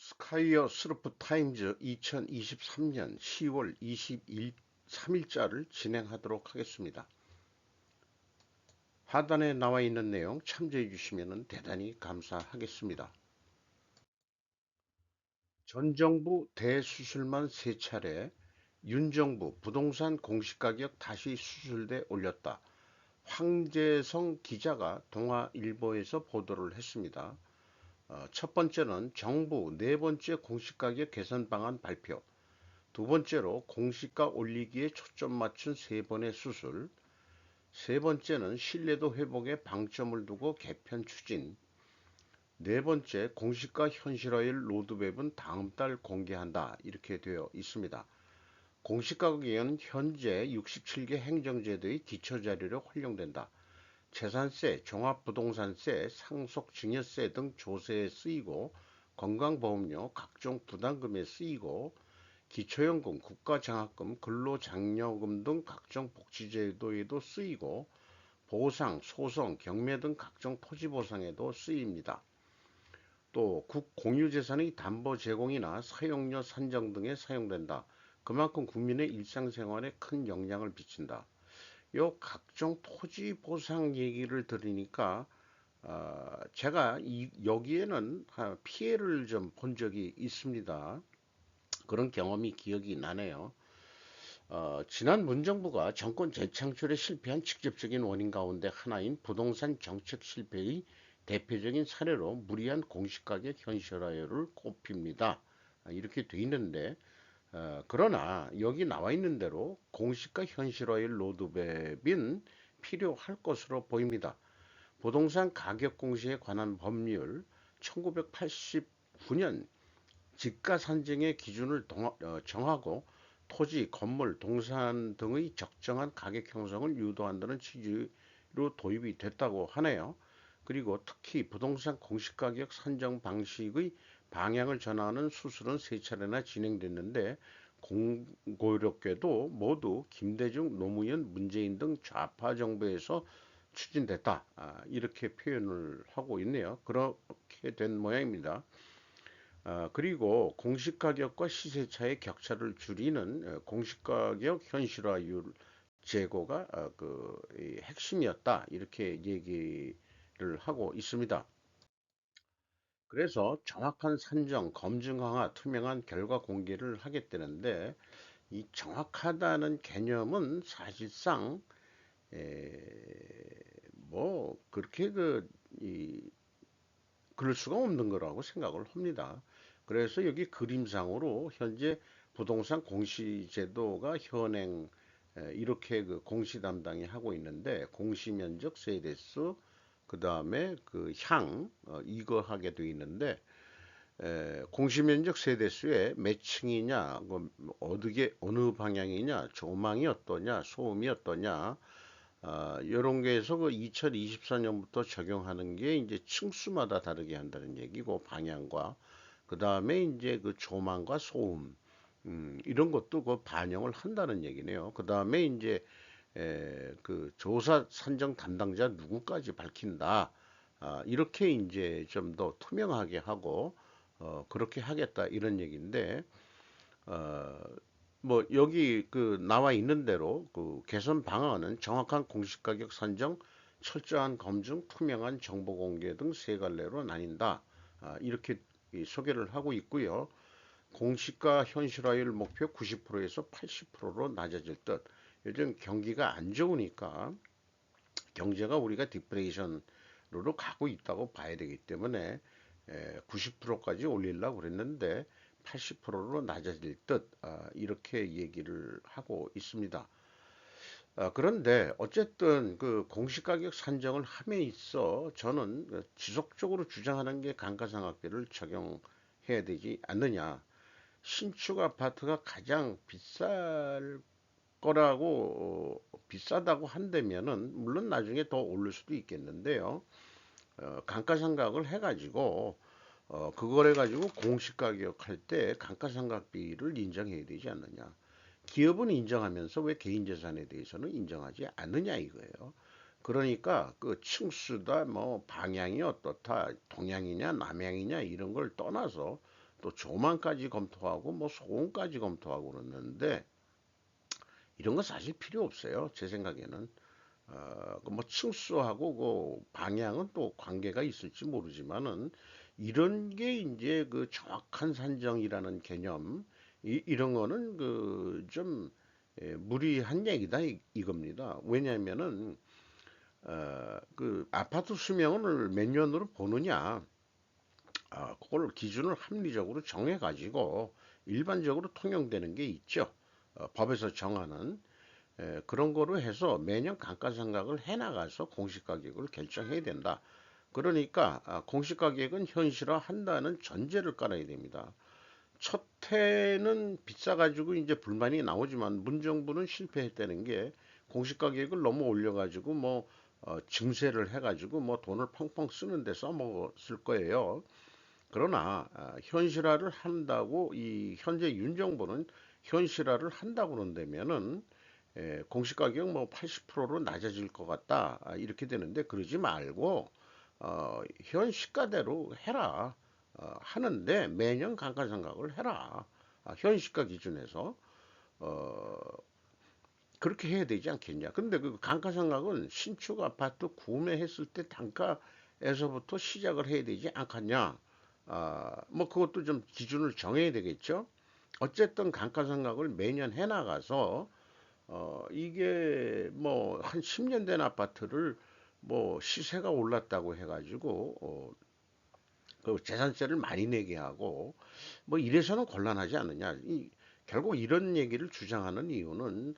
스카이어 스루프 타임즈 2023년 10월 23일자를 진행하도록 하겠습니다. 하단에 나와 있는 내용 참조해 주시면 대단히 감사하겠습니다. 전 정부 대수술만 3차례, 윤 정부 부동산 공시가격 다시 수술대 올렸다. 황재성 기자가 동아일보에서 보도를 했습니다. 첫 번째는 정부 네 번째 공시가격 개선 방안 발표, 두 번째로 공시가 올리기에 초점 맞춘 세 번의 수술, 세 번째는 신뢰도 회복에 방점을 두고 개편 추진, 네 번째 공시가 현실화율 로드맵은 다음 달 공개한다. 이렇게 되어 있습니다. 공시가격은 현재 67개 행정제도의 기초자료로 활용된다. 재산세, 종합부동산세, 상속증여세 등 조세에 쓰이고 건강보험료, 각종 부담금에 쓰이고 기초연금, 국가장학금, 근로장려금 등 각종 복지제도에도 쓰이고 보상, 소송, 경매 등 각종 토지보상에도 쓰입니다. 또 국공유재산의 담보 제공이나 사용료 산정 등에 사용된다. 그만큼 국민의 일상생활에 큰 영향을 미친다. 요 각종 토지보상 얘기를 들으니까 제가 여기에는 피해를 좀 본 적이 있습니다. 그런 경험이 기억이 나네요. 지난 문정부가 정권 재창출에 실패한 직접적인 원인 가운데 하나인 부동산 정책 실패의 대표적인 사례로 무리한 공시가격 현실화를 꼽힙니다. 이렇게 돼 있는데, 그러나 여기 나와 있는 대로 공시가 현실화의 로드맵인 필요할 것으로 보입니다. 부동산 가격 공시에 관한 법률 1989년 지가 산정의 기준을 정하고 토지, 건물, 동산 등의 적정한 가격 형성을 유도한다는 취지로 도입이 됐다고 하네요. 그리고 특히 부동산 공시가격 산정 방식의 방향을 전하는 수술은 3차례나 진행됐는데 공교롭게도 모두 김대중, 노무현, 문재인 등 좌파 정부에서 추진됐다. 이렇게 표현을 하고 있네요. 그렇게 된 모양입니다. 그리고 공시가격과 시세차의 격차를 줄이는 공시가격 현실화율 제고가 이 핵심이었다. 이렇게 얘기를 하고 있습니다. 그래서 정확한 산정, 검증 강화, 투명한 결과 공개를 하겠다는데 이 정확하다는 개념은 사실상 뭐 그렇게 그럴 수가 없는 거라고 생각을 합니다. 그래서 여기 그림상으로 현재 부동산 공시제도가 현행 이렇게 그 공시 담당이 하고 있는데 공시면적 세대수 그 다음에 이거 하게 돼 있는데 공시면적 세대수에 몇 층이냐 어떻게 어느 방향이냐 조망이 어떠냐 소음이 어떠냐 요런 게에서 그 2024년부터 적용하는 게 이제 층수마다 다르게 한다는 얘기고 방향과 그 다음에 이제 그 조망과 소음 이런 것도 그 반영을 한다는 얘기네요. 그 다음에 이제 그 조사 산정 담당자 누구까지 밝힌다. 이렇게 이제 좀 더 투명하게 하고 그렇게 하겠다 이런 얘기인데 어, 뭐 여기 그 나와 있는 대로 그 개선 방안은 정확한 공시가격 산정, 철저한 검증, 투명한 정보 공개 등 세 갈래로 나뉜다. 이렇게 소개를 하고 있고요. 공시가 현실화율 목표 90%에서 80%로 낮아질 듯. 요즘 경기가 안 좋으니까 경제가 우리가 디프레이션으로 가고 있다고 봐야 되기 때문에 90%까지 올리려고 그랬는데 80%로 낮아질 듯 이렇게 얘기를 하고 있습니다. 그런데 어쨌든 그 공시가격 산정을 함에 있어 저는 지속적으로 주장하는 게 감가상각비를 적용해야 되지 않느냐. 신축 아파트가 가장 비쌀 거라고 비싸다고 한다면은 물론 나중에 더 오를 수도 있겠는데요. 감가상각을 해가지고 그걸 해가지고 공시가격 할 때 감가상각비를 인정해야 되지 않느냐. 기업은 인정하면서 왜 개인 재산에 대해서는 인정하지 않느냐 이거예요. 그러니까 그 층수다 뭐 방향이 어떻다 동향이냐 남향이냐 이런 걸 떠나서 또 조망까지 검토하고 뭐 소음까지 검토하고 그러는데 이런 거 사실 필요 없어요. 제 생각에는. 그뭐 층수하고 그 방향은 또 관계가 있을지 모르지만은 이런 게 이제 그 정확한 산정이라는 개념 이런 거는 그 좀 무리한 얘기다 이겁니다. 왜냐하면은 그 아파트 수명을 몇 년으로 보느냐 그걸 기준을 합리적으로 정해 가지고 일반적으로 통용되는 게 있죠. 법에서 정하는 그런 거로 해서 매년 감가상각을 해나가서 공시가격을 결정해야 된다. 그러니까 공시가격은 현실화한다는 전제를 깔아야 됩니다. 첫 해는 비싸가지고 이제 불만이 나오지만 문정부는 실패했다는 게 공시가격을 너무 올려가지고 뭐 증세를 해가지고 뭐 돈을 펑펑 쓰는데 써먹었을 거예요. 그러나 현실화를 한다고 이 현재 윤 정부는 현실화를 한다고 그런다면은 공시가격 뭐 80%로 낮아질 것 같다 이렇게 되는데 그러지 말고 현 시가대로 해라 하는데 매년 감가상각을 해라 현 시가 기준에서 어, 그렇게 해야 되지 않겠냐. 근데 그 감가상각은 신축 아파트 구매했을 때 단가에서부터 시작을 해야 되지 않겠냐. 뭐 그것도 좀 기준을 정해야 되겠죠. 어쨌든 감가상각을 매년 해나가서 이게 뭐 한 10년 된 아파트를 뭐 시세가 올랐다고 해가지고 그 재산세를 많이 내게 하고 뭐 이래서는 곤란하지 않느냐. 결국 이런 얘기를 주장하는 이유는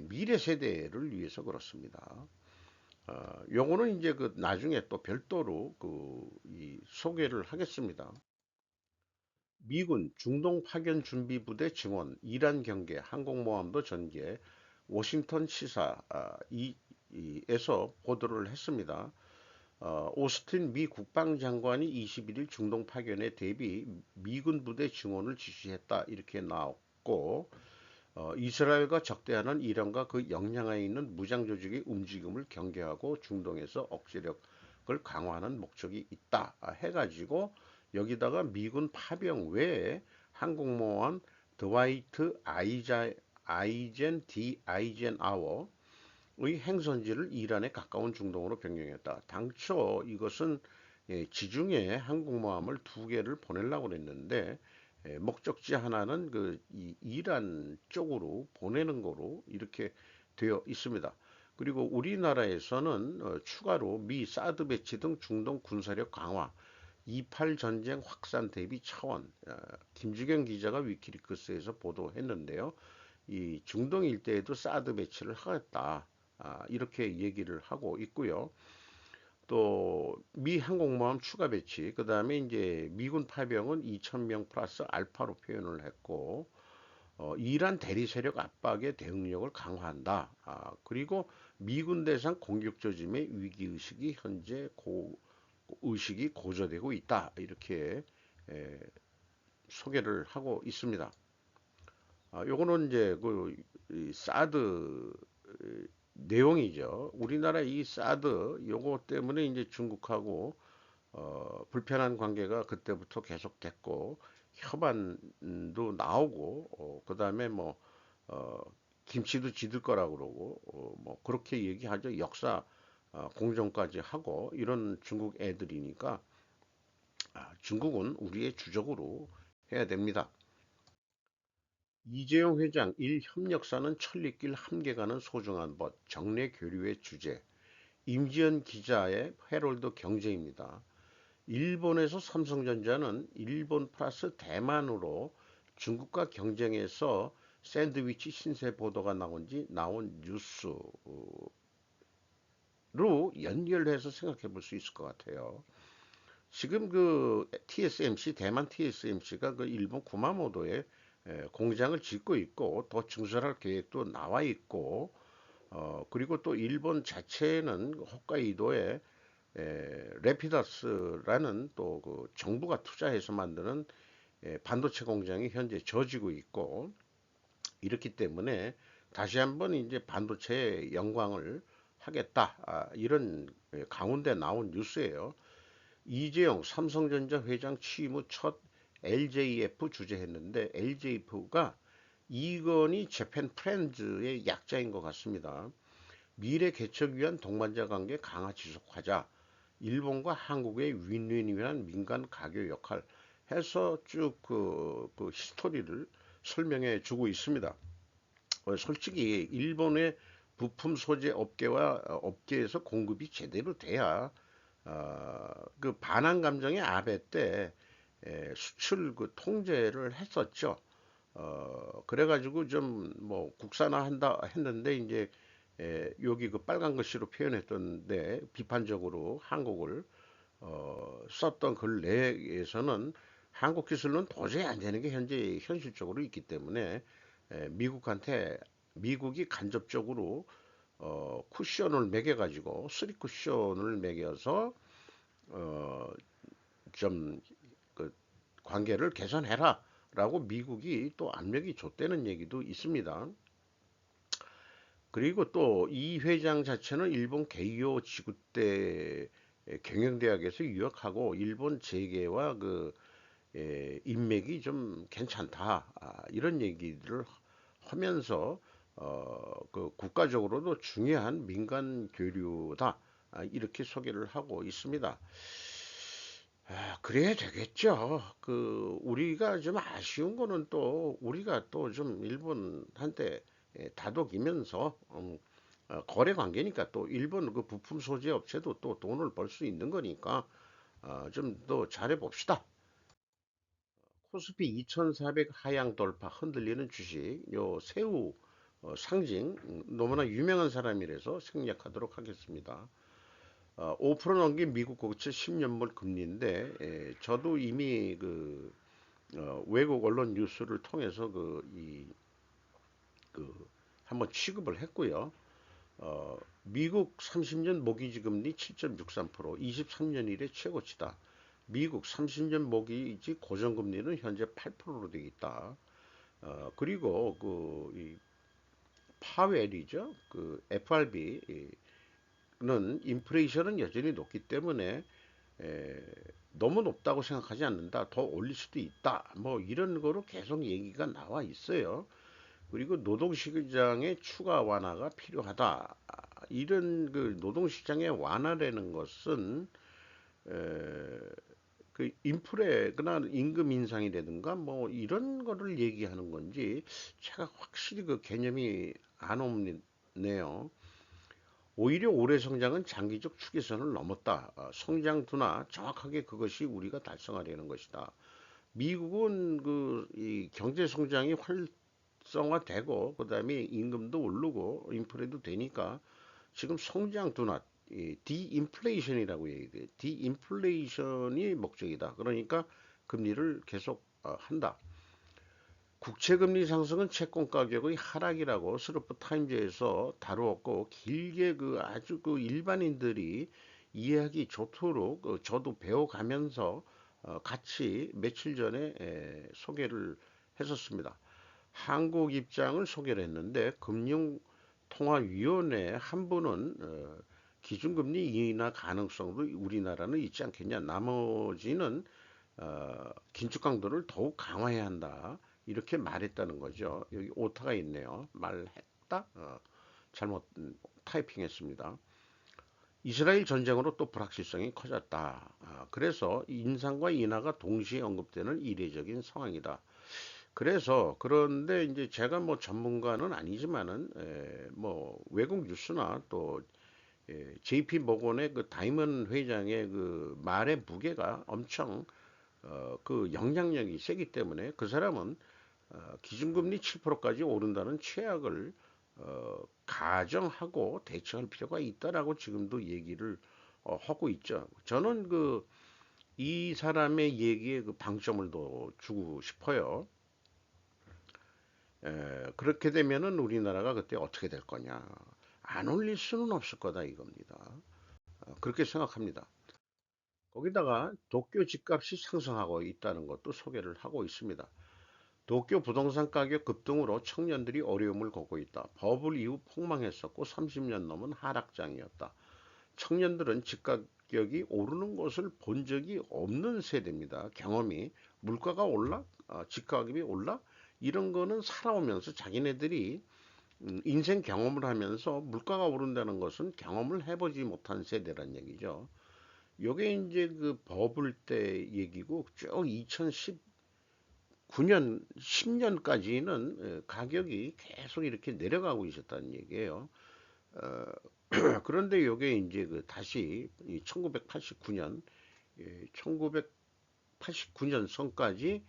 미래 세대를 위해서 그렇습니다. 요거는 이제 그 나중에 또 별도로 이 소개를 하겠습니다. 미군 중동 파견 준비 부대 증원, 이란 경계, 항공모함도 전개, 워싱턴 시사 에서 보도를 했습니다. 오스틴 미 국방장관이 21일 중동 파견에 대비 미군 부대 증원을 지시했다 이렇게 나왔고 이스라엘과 적대하는 이란과 그 역량하에 있는 무장 조직의 움직임을 경계하고 중동에서 억제력을 강화하는 목적이 있다 해가지고 여기다가 미군 파병 외에 항공모함 드와이트 아이젠 디 아이젠아워의 행선지를 이란에 가까운 중동으로 변경했다. 당초 이것은 지중해 항공모함을 두 개를 보내려고 그랬는데 목적지 하나는 이란 쪽으로 보내는 거로 이렇게 되어 있습니다. 그리고 우리나라에서는 추가로 미 사드 배치 등 중동 군사력 강화, 28 전쟁 확산 대비 차원, 김주경 기자가 위키리크스에서 보도했는데요. 이 중동 일대에도 사드 배치를 하겠다. 이렇게 얘기를 하고 있고요. 또 미 항공모함 추가 배치, 그 다음에 이제 미군 파병은 2,000명 플러스 알파로 표현을 했고, 이란 대리 세력 압박의 대응력을 강화한다. 그리고 미군 대상 공격 조짐의 위기 의식이 현재 의식이 고조되고 있다. 이렇게 에, 소개를 하고 있습니다. 요거는 이제 이 사드 내용이죠. 우리나라 이 사드 요거 때문에 이제 중국하고 불편한 관계가 그때부터 계속됐고 협안도 나오고 그다음에 뭐 어, 김치도 지들 거라 그러고 뭐 그렇게 얘기하죠. 역사 공정까지 하고 이런 중국 애들이니까 중국은 우리의 주적으로 해야 됩니다. 이재용 회장 일 협력사는 천리길 함께 가는 소중한 법 정례 교류의 주제 임지연 기자의 헤럴드 경제입니다. 일본에서 삼성전자는 일본 플러스 대만으로 중국과 경쟁해서 샌드위치 신세 보도가 나온 뉴스로 연결해서 생각해 볼 수 있을 것 같아요. 지금 그 TSMC, 대만 TSMC가 그 일본 구마모토에 공장을 짓고 있고 더 증설할 계획도 나와 있고 그리고 또 일본 자체는 홋카이도에 레피다스라는 또 그 정부가 투자해서 만드는 반도체 공장이 현재 져지고 있고 이렇기 때문에 다시 한번 이제 반도체의 영광을 하겠다 이런 가운데 나온 뉴스예요. 이재용 삼성전자 회장 취임 후 첫 LJF 주재했는데 LJF가 이건희 재팬 프렌즈의 약자인 것 같습니다. 미래 개척 위한 동반자 관계 강화 지속하자. 일본과 한국의 윈윈을 위한 민간 가교 역할 해서 쭉 그 히스토리를 설명해 주고 있습니다. 솔직히 일본의 부품 소재 업계와 업계에서 공급이 제대로 돼야 그 반환 감정의 아베 때 수출 그 통제를 했었죠. 그래가지고 좀 뭐 국산화 한다 했는데 이제 여기 그 빨간 글씨로 표현했던데 비판적으로 한국을 썼던 글 내에서는 한국 기술은 도저히 안 되는 게 현재 현실적으로 있기 때문에 미국한테 미국이 간접적으로 쿠션을 매겨가지고 쓰리 쿠션을 매겨서 어, 좀그 관계를 개선해라라고 미국이 또 압력이 줬다는 얘기도 있습니다. 그리고 또 이 회장 자체는 일본 게이오 지구대 경영대학에서 유학하고 일본 재계와 그 인맥이 좀 괜찮다 이런 얘기들을 하면서 그 국가적으로도 중요한 민간 교류다 이렇게 소개를 하고 있습니다. 그래야 되겠죠. 그 우리가 좀 아쉬운 거는 또 우리가 또 좀 일본한테 다독이면서 거래 관계니까 또 일본 그 부품 소재 업체도 또 돈을 벌 수 있는 거니까 좀 더 잘해 봅시다. 코스피 2400 하향 돌파 흔들리는 주식 요 새우 상징 너무나 유명한 사람이라서 생략하도록 하겠습니다. 5% 넘긴 미국 국채 10년물 금리인데 저도 이미 그 외국 언론 뉴스를 통해서 그 한번 취급을 했고요. 미국 30년 모기지 금리 7.63%, 23년 이래 최고치다. 미국 30년 모기지 고정금리는 현재 8%로 되어 있다. 그리고 이 파웰이죠. 그 FRB는 인플레이션은 여전히 높기 때문에 에, 너무 높다고 생각하지 않는다. 더 올릴 수도 있다. 뭐 이런 거로 계속 얘기가 나와 있어요. 그리고 노동시장의 추가 완화가 필요하다. 이런 그 노동시장의 완화라는 것은 에, 그 인플레나 임금 인상이라든가 뭐 이런 거를 얘기하는 건지 제가 확실히 그 개념이 안 오네요. 오히려 올해 성장은 장기적 추계선을 넘었다. 성장 둔화 정확하게 그것이 우리가 달성하려는 것이다. 미국은 그 이 경제 성장이 활성화되고 그다음에 임금도 오르고 인플레도 되니까 지금 성장 둔화 디인플레이션이라고 얘기돼요. 디인플레이션이 목적이다. 그러니까 금리를 계속 한다. 국채금리 상승은 채권 가격의 하락이라고 스루프 타임즈에서 다루었고 길게 그 아주 그 일반인들이 이해하기 좋도록 저도 배워가면서 같이 며칠 전에 소개를 했었습니다. 한국 입장을 소개를 했는데 금융통화위원회 한 분은 기준금리 인하 가능성도 우리나라는 있지 않겠냐. 나머지는 긴축 강도를 더욱 강화해야 한다. 이렇게 말했다는 거죠. 여기 오타가 있네요. 말했다? 잘못 타이핑했습니다. 이스라엘 전쟁으로 또 불확실성이 커졌다. 그래서 인상과 인하가 동시에 언급되는 이례적인 상황이다. 그래서 그런데 이제 제가 뭐 전문가는 아니지만은 뭐 외국 뉴스나 또 JP 모건의 그 다이먼 회장의 그 말의 무게가 엄청 그 영향력이 세기 때문에 그 사람은 기준금리 7%까지 오른다는 최악을 가정하고 대처할 필요가 있다라고 지금도 얘기를 하고 있죠. 저는 그 이 사람의 얘기에 그 방점을 더 주고 싶어요. 그렇게 되면은 우리나라가 그때 어떻게 될 거냐? 안 올릴 수는 없을 거다 이겁니다. 그렇게 생각합니다. 거기다가 도쿄 집값이 상승하고 있다는 것도 소개를 하고 있습니다. 도쿄 부동산 가격 급등으로 청년들이 어려움을 겪고 있다. 버블 이후 폭망했었고 30년 넘은 하락장이었다. 청년들은 집값 가격이 오르는 것을 본 적이 없는 세대입니다. 경험이 물가가 올라, 집가격이 올라 이런 거는 살아오면서 자기네들이 인생 경험을 하면서 물가가 오른다는 것은 경험을 해보지 못한 세대란 얘기죠. 요게 이제 그 버블 때 얘기고 쭉 2019년, 10년까지는 가격이 계속 이렇게 내려가고 있었다는 얘기예요. 어, 그런데 요게 이제 그 다시 1989년, 1989년 선까지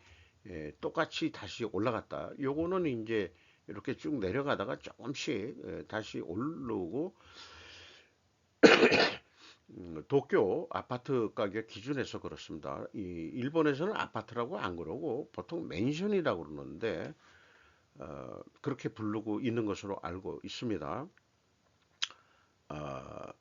똑같이 다시 올라갔다. 요거는 이제 이렇게 쭉 내려가다가 조금씩 다시 오르고 도쿄 아파트 가격 기준에서 그렇습니다. 이 일본에서는 아파트라고 안 그러고 보통 맨션이라고 그러는데 그렇게 부르고 있는 것으로 알고 있습니다. 어,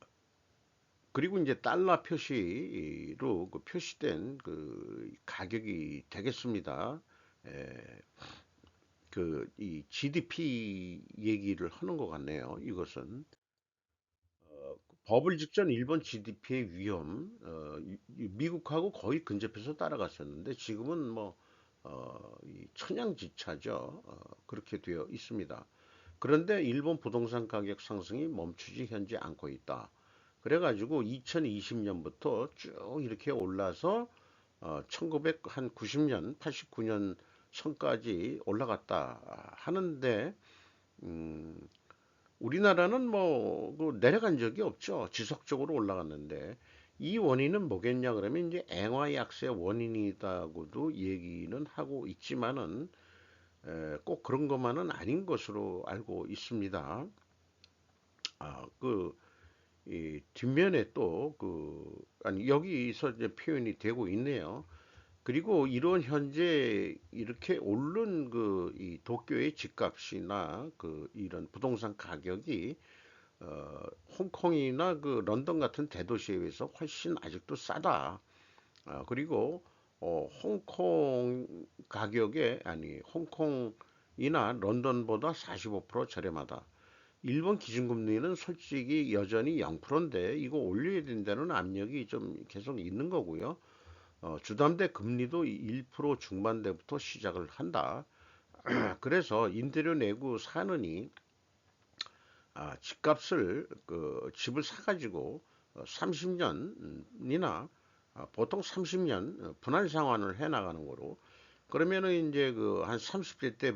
그리고 이제 달러 표시로 그 표시된 그 가격이 되겠습니다. 에, 이 GDP 얘기를 하는 것 같네요. 이것은 버블 직전 일본 GDP의 위험, 미국하고 거의 근접해서 따라갔었는데 지금은 뭐 이 천양지차죠. 그렇게 되어 있습니다. 그런데 일본 부동산 가격 상승이 멈추지 현재 않고 있다. 그래가지고 2020년부터 쭉 이렇게 올라서 1990년, 89년 선까지 올라갔다 하는데 음, 우리나라는 뭐 내려간 적이 없죠. 지속적으로 올라갔는데 이 원인은 뭐겠냐 그러면 이제 엔화 약세 원인이다고도 얘기는 하고 있지만은 꼭 그런 것만은 아닌 것으로 알고 있습니다. 이 뒷면에 또 아니 여기서 이제 표현이 되고 있네요. 그리고 이런 현재 이렇게 오른 이 도쿄의 집값이나 이런 부동산 가격이 홍콩이나 런던 같은 대도시에 비해서 훨씬 아직도 싸다. 그리고 홍콩 가격에 아니 홍콩이나 런던보다 45% 저렴하다. 일본 기준금리는 솔직히 여전히 0%인데 이거 올려야 된다는 압력이 좀 계속 있는 거고요. 주담대 금리도 1% 중반대부터 시작을 한다. 그래서 임대료 내고 사느니 집값을 집을 사가지고 30년이나 보통 30년 분할 상환을 해 나가는 거로 그러면은 이제 한 30대 때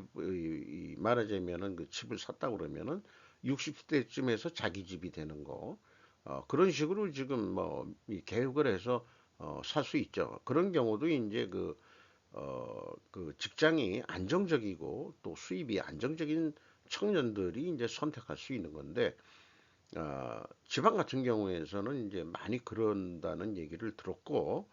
말하자면은 그 집을 샀다 그러면은 60대쯤에서 자기 집이 되는 거 그런 식으로 지금 뭐이 계획을 해서 살 수 있죠. 그런 경우도 이제 직장이 안정적이고 또 수입이 안정적인 청년들이 이제 선택할 수 있는 건데, 지방 같은 경우에서는 이제 많이 그런다는 얘기를 들었고,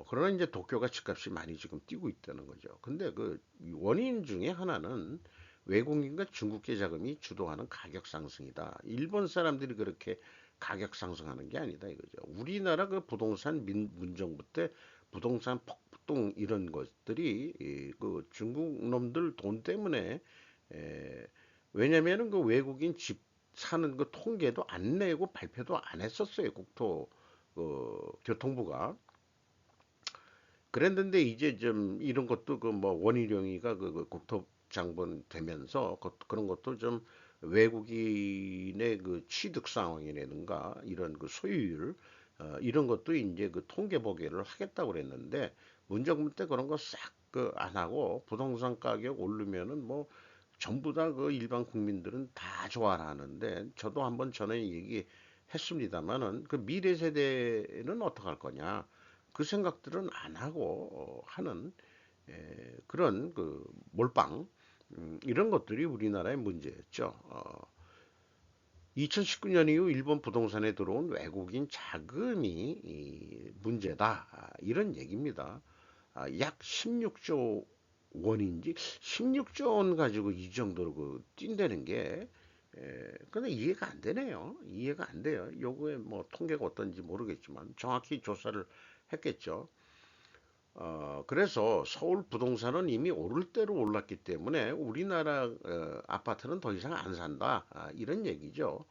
그러나 이제 도쿄가 집값이 많이 지금 뛰고 있다는 거죠. 근데 그 원인 중에 하나는 외국인과 중국계 자금이 주도하는 가격 상승이다. 일본 사람들이 그렇게 가격 상승하는 게 아니다 이거죠. 우리나라 그 부동산 문정부 때 부동산 폭등 이런 것들이 그 중국 놈들 돈 때문에 왜냐면은 그 외국인 집 사는 그 통계도 안 내고 발표도 안 했었어요. 교통부가. 그랬는데 이제 좀 이런 것도 그 뭐 원희룡이가 국토장관 되면서 그런 것도 좀 외국인의 그 취득 상황이라든가 이런 그 소유율 이런 것도 이제 그 통계 보고를 하겠다고 그랬는데 문정부 때 그런 거 싹 안 하고 부동산 가격 오르면은 뭐 전부 다 그 일반 국민들은 다 좋아하는데 저도 한번 전에 얘기했습니다마는 그 미래 세대는 어떡할 거냐 그 생각들은 안 하고 하는 그런 몰빵 이런 것들이 우리나라의 문제였죠. 2019년 이후 일본 부동산에 들어온 외국인 자금이 문제다. 이런 얘기입니다. 약 16조 원인지 16조 원 가지고 이 정도로 뛴다는 게 근데 이해가 안 되네요. 이해가 안 돼요. 요거에 뭐 통계가 어떤지 모르겠지만 정확히 조사를 했겠죠. 그래서 서울 부동산은 이미 오를 대로 올랐기 때문에 우리나라 아파트는 더 이상 안 산다. 이런 얘기죠.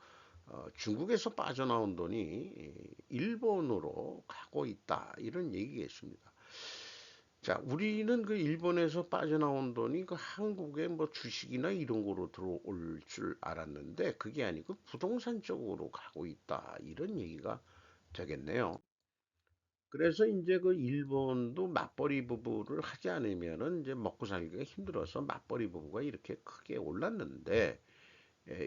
중국에서 빠져나온 돈이 일본으로 가고 있다. 이런 얘기겠습니다. 자, 우리는 그 일본에서 빠져나온 돈이 그 한국의 뭐 주식이나 이런 거로 들어올 줄 알았는데 그게 아니고 부동산 쪽으로 가고 있다. 이런 얘기가 되겠네요. 그래서 이제 그 일본도 맞벌이 부부를 하지 않으면은 이제 먹고 살기가 힘들어서 맞벌이 부부가 이렇게 크게 올랐는데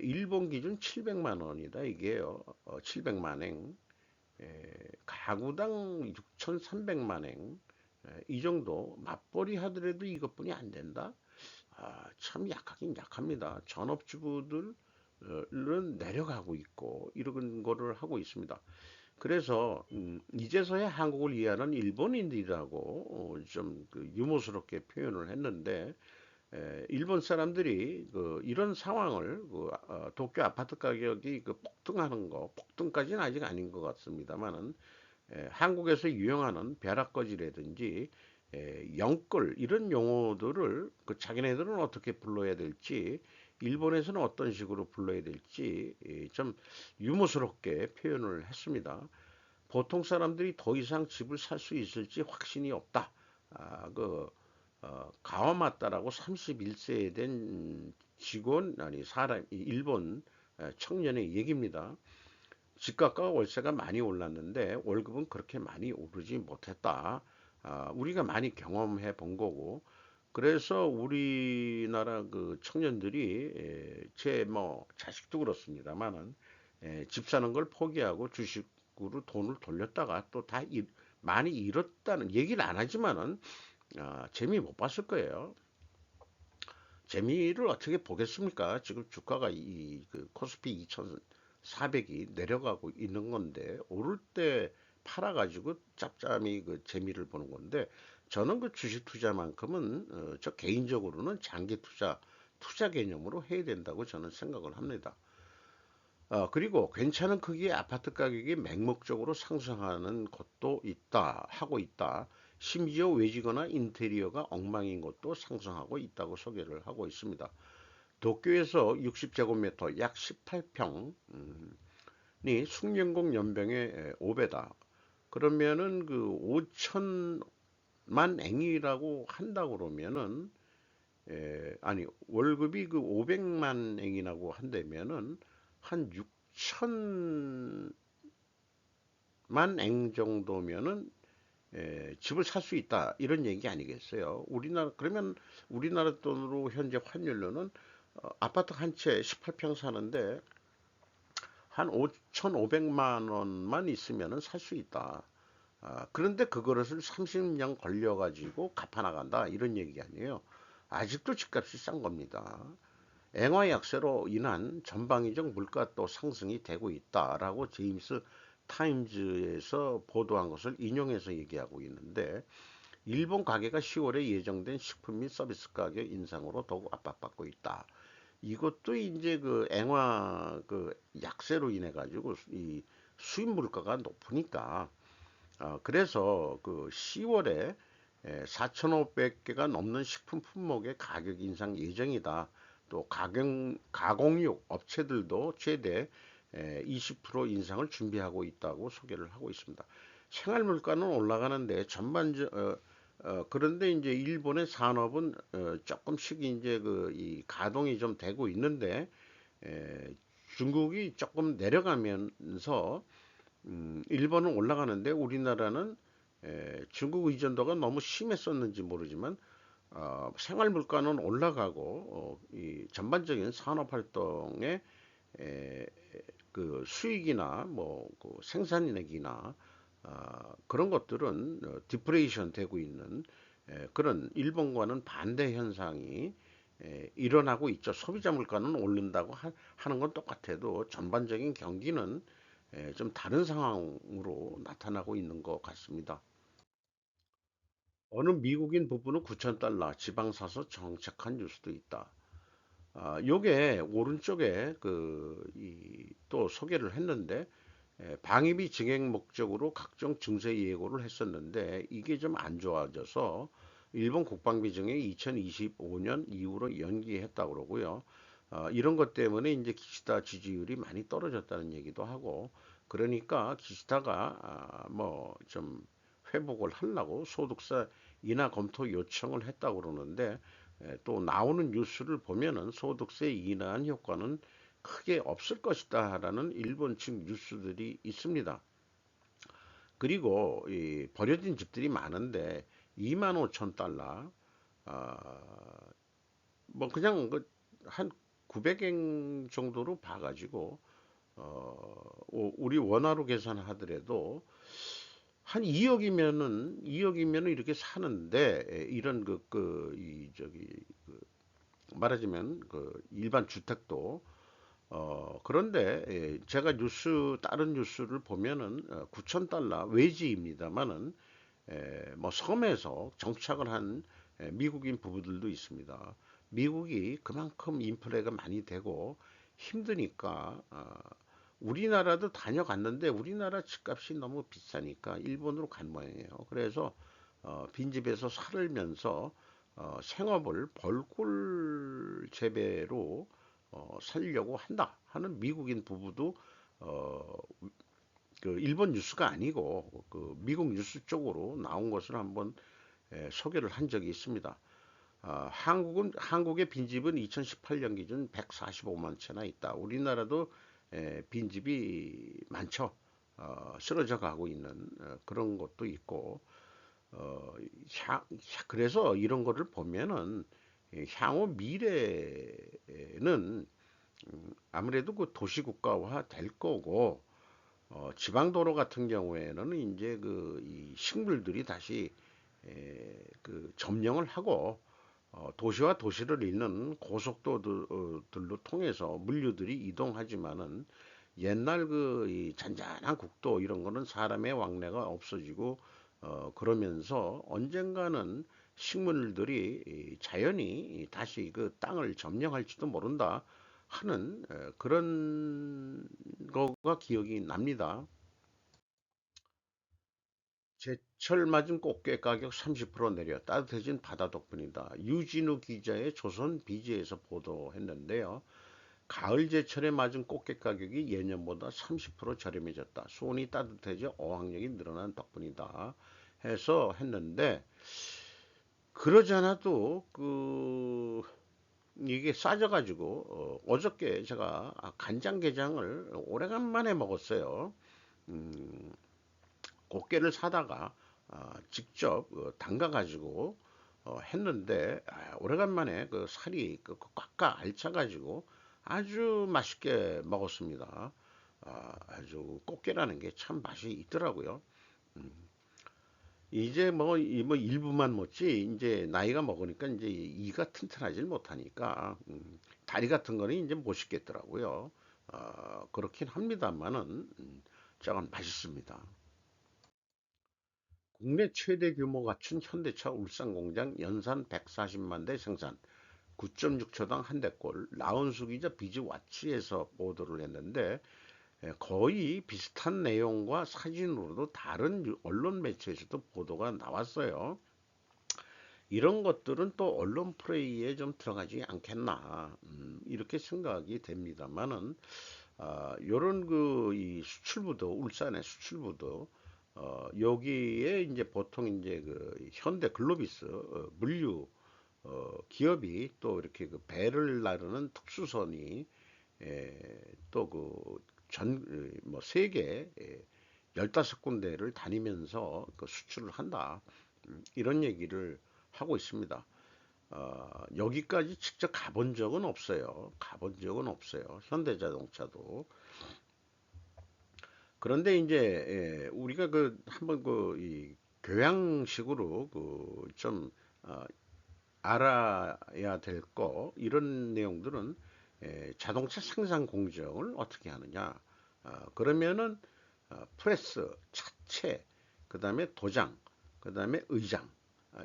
일본 기준 700만 원이다 이게요. 700만 엔. 가구당 6,300만 엔. 이 정도 맞벌이 하더라도 이것뿐이 안 된다. 참 약하긴 약합니다. 전업주부들은 내려가고 있고 이런 거를 하고 있습니다. 그래서 이제서야 한국을 이해하는 일본인들이라고 좀그 유머스럽게 표현을 했는데 일본 사람들이 그 이런 상황을 도쿄 아파트 가격이 그 폭등하는 거 폭등까지는 아직 아닌 것 같습니다만은 한국에서 유행하는 벼락거지라든지 영끌 이런 용어들을 그 자기네들은 어떻게 불러야 될지 일본에서는 어떤 식으로 불러야 될지 좀 유머스럽게 표현을 했습니다. 보통 사람들이 더 이상 집을 살 수 있을지 확신이 없다. 가와마타라고 31세에 된 직원 아니 사람 일본 청년의 얘기입니다. 집값과 월세가 많이 올랐는데 월급은 그렇게 많이 오르지 못했다. 우리가 많이 경험해 본 거고 그래서 우리나라 그 청년들이 제 뭐 자식도 그렇습니다만은 집 사는 걸 포기하고 주식으로 돈을 돌렸다가 또 다 많이 잃었다는 얘기를 안 하지만은 재미 못 봤을 거예요. 재미를 어떻게 보겠습니까? 지금 주가가 그 코스피 2,400이 내려가고 있는 건데 오를 때 팔아가지고 짭짤이 그 재미를 보는 건데 저는 그 주식 투자만큼은 저 개인적으로는 장기 투자 개념으로 해야 된다고 저는 생각을 합니다. 그리고 괜찮은 크기의 아파트 가격이 맹목적으로 상승하는 곳도 하고 있다. 심지어 외지거나 인테리어가 엉망인 곳도 상승하고 있다고 소개를 하고 있습니다. 도쿄에서 60제곱미터 약 18평이 숙련공 연병의 5배다. 그러면은 그 5천만 엔이라고 한다 그러면은 아니 월급이 그 500만 엔이라고 한다면은 한 6천만 엔 정도면은 집을 살 수 있다 이런 얘기 아니겠어요? 우리나라 그러면 우리나라 돈으로 현재 환율로는 아파트 한 채 18평 사는데 한 5,500만 원만 있으면은 살 수 있다. 그런데 그거를 30년 걸려가지고 갚아나간다 이런 얘기 아니에요. 아직도 집값이 싼 겁니다. 엔화 약세로 인한 전방위적 물가 또 상승이 되고 있다라고 제임스 타임즈에서 보도한 것을 인용해서 얘기하고 있는데 일본 가계가 10월에 예정된 식품 및 서비스 가격 인상으로 더욱 압박받고 있다. 이것도 이제 그 엔화 그 약세로 인해 가지고 이 수입 물가가 높으니까 그래서 그 10월에 4,500개가 넘는 식품 품목의 가격 인상 예정이다. 또 가공육 업체들도 최대 20% 인상을 준비하고 있다고 소개를 하고 있습니다. 생활 물가는 올라가는데 그런데 이제 일본의 산업은 조금씩 이제 그 이 가동이 좀 되고 있는데 에, 중국이 조금 내려가면서 일본은 올라가는데 우리나라는 중국 의존도가 너무 심했었는지 모르지만 생활 물가는 올라가고 이 전반적인 산업 활동의 에, 그 수익이나 뭐그 생산력이나 그런 것들은 디프레이션 되고 있는 그런 일본과는 반대 현상이 일어나고 있죠. 소비자 물가는 오른다고 하는 건 똑같아도 전반적인 경기는 좀 다른 상황으로 나타나고 있는 것 같습니다. 어느 미국인 부부는 9,000달러 지방 사서 정착한 뉴스도 있다. 요게 오른쪽에 또 소개를 했는데 방위비 증액 목적으로 각종 증세 예고를 했었는데 이게 좀 안 좋아져서 일본 국방비 증액 2025년 이후로 연기했다고 그러고요. 이런 것 때문에 이제 기시다 지지율이 많이 떨어졌다는 얘기도 하고, 그러니까 기시다가 뭐 좀 회복을 하려고 소득세 인하 검토 요청을 했다고 그러는데, 또 나오는 뉴스를 보면은 소득세 인하한 효과는 크게 없을 것이다라는 일본 측 뉴스들이 있습니다. 그리고 이 버려진 집들이 많은데 2만 5천 달러, 뭐 그냥 그한 900엔 정도로 봐가지고 우리 원화로 계산하더라도 한 2억이면은 이렇게 사는데, 이런 이 저기 말하자면 그 일반 주택도 그런데 제가 다른 뉴스를 보면은 9천 달러 외지입니다만은 뭐 섬에서 정착을 한 미국인 부부들도 있습니다. 미국이 그만큼 인플레가 많이 되고 힘드니까 우리나라도 다녀갔는데 우리나라 집값이 너무 비싸니까 일본으로 간 모양이에요. 그래서 빈집에서 살면서 생업을 벌꿀 재배로 살려고 한다 하는 미국인 부부도 어, 그 일본 뉴스가 아니고 그 미국 뉴스 쪽으로 나온 것을 한번 소개를 한 적이 있습니다. 한국의 빈집은 2018년 기준 145만 채나 있다. 우리나라도 빈집이 많죠. 쓰러져 가고 있는 그런 것도 있고, 어, 그래서 이런 거를 보면은 향후 미래는 아무래도 그 도시국가화 될 거고, 지방도로 같은 경우에는 이제 이 식물들이 다시 그 점령을 하고 도시와 도시를 잇는 고속도로들로 통해서 물류들이 이동하지만은 옛날 이 잔잔한 국도 이런 거는 사람의 왕래가 없어지고 그러면서 언젠가는 식물들이 자연히 다시 그 땅을 점령할지도 모른다 하는 그런 거가 기억이 납니다. 제철 맞은 꽃게 가격 30% 내려 따뜻해진 바다 덕분이다. 유진우 기자의 조선 비지에서 보도했는데요. 가을 제철에 맞은 꽃게 가격이 예년보다 30% 저렴해졌다. 수온이 따뜻해져 어항력이 늘어난 덕분이다. 해서 했는데, 그러지 않아도 이게 싸져가지고 어저께 제가 간장게장을 오래간만에 먹었어요. 음, 꽃게를 사다가 직접 담가가지고 했는데, 오래간만에 그 살이 꽉꽉 알차가지고 아주 맛있게 먹었습니다. 아주 꽃게라는 게 참 맛이 있더라고요. 이제 뭐 일부만 먹지 이제 나이가 먹으니까 이제 이가 튼튼하질 못하니까 다리 같은 거는 이제 못 씹겠더라고요. 그렇긴 합니다만은 저건 맛있습니다. 국내 최대 규모 갖춘 현대차 울산 공장 연산 140만 대 생산, 9.6초당 한 대꼴, 라운스 기자 비즈와치에서 보도를 했는데, 거의 비슷한 내용과 사진으로도 다른 언론 매체에서도 보도가 나왔어요. 이런 것들은 또 언론 프레이에 좀 들어가지 않겠나, 이렇게 생각이 됩니다만은, 요런 이 수출부도, 울산의 수출부도 여기에 이제 보통 이제 그 현대 글로비스 물류 기업이 또 이렇게 그 배를 나르는 특수선이 또 뭐 세계 15군데를 다니면서 그 수출을 한다. 이런 얘기를 하고 있습니다. 여기까지 직접 가본 적은 없어요. 가본 적은 없어요. 현대자동차도. 그런데 이제 우리가 한번 이 교양식으로 좀 알아야 될 거 이런 내용들은 자동차 생산 공정을 어떻게 하느냐. 그러면은 프레스, 차체, 그다음에 도장, 그다음에 의장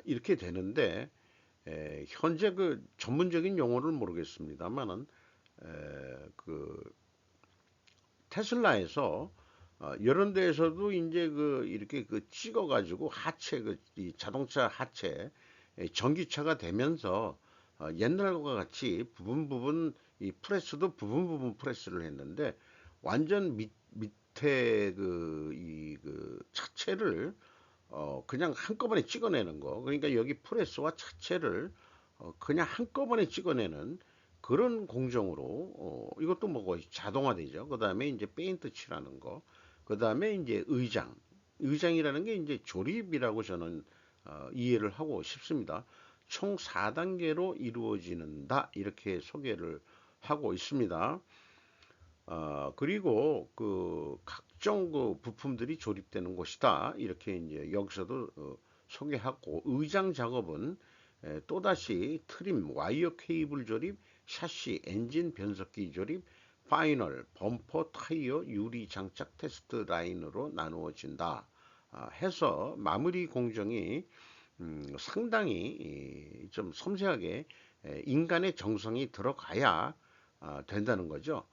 이렇게 되는데, 현재 그 전문적인 용어를 모르겠습니다만은 그 테슬라에서 이런 데에서도 이제 이렇게 찍어가지고 하체 이 자동차 하체 전기차가 되면서 옛날과 같이 부분 부분 이 프레스도 부분 부분 프레스를 했는데 완전 밑에 그 차체를 그냥 한꺼번에 찍어내는 거. 그러니까 여기 프레스와 차체를 그냥 한꺼번에 찍어내는 그런 공정으로 이것도 뭐 거의 자동화되죠. 그 다음에 이제 페인트 칠하는 거. 그 다음에 이제 의장이라는 게 이제 조립이라고 저는 이해를 하고 싶습니다. 총 4단계로 이루어지는다 이렇게 소개를 하고 있습니다. 그리고 그 각종 그 부품들이 조립되는 곳이다. 이렇게 이제 여기서도 소개하고 의장 작업은 또다시 트림, 와이어 케이블 조립, 샤시, 엔진 변속기 조립, 파이널, 범퍼, 타이어, 유리 장착 테스트 라인으로 나누어진다. 해서 마무리 공정이 상당히 좀 섬세하게 인간의 정성이 들어가야 된다는 거죠.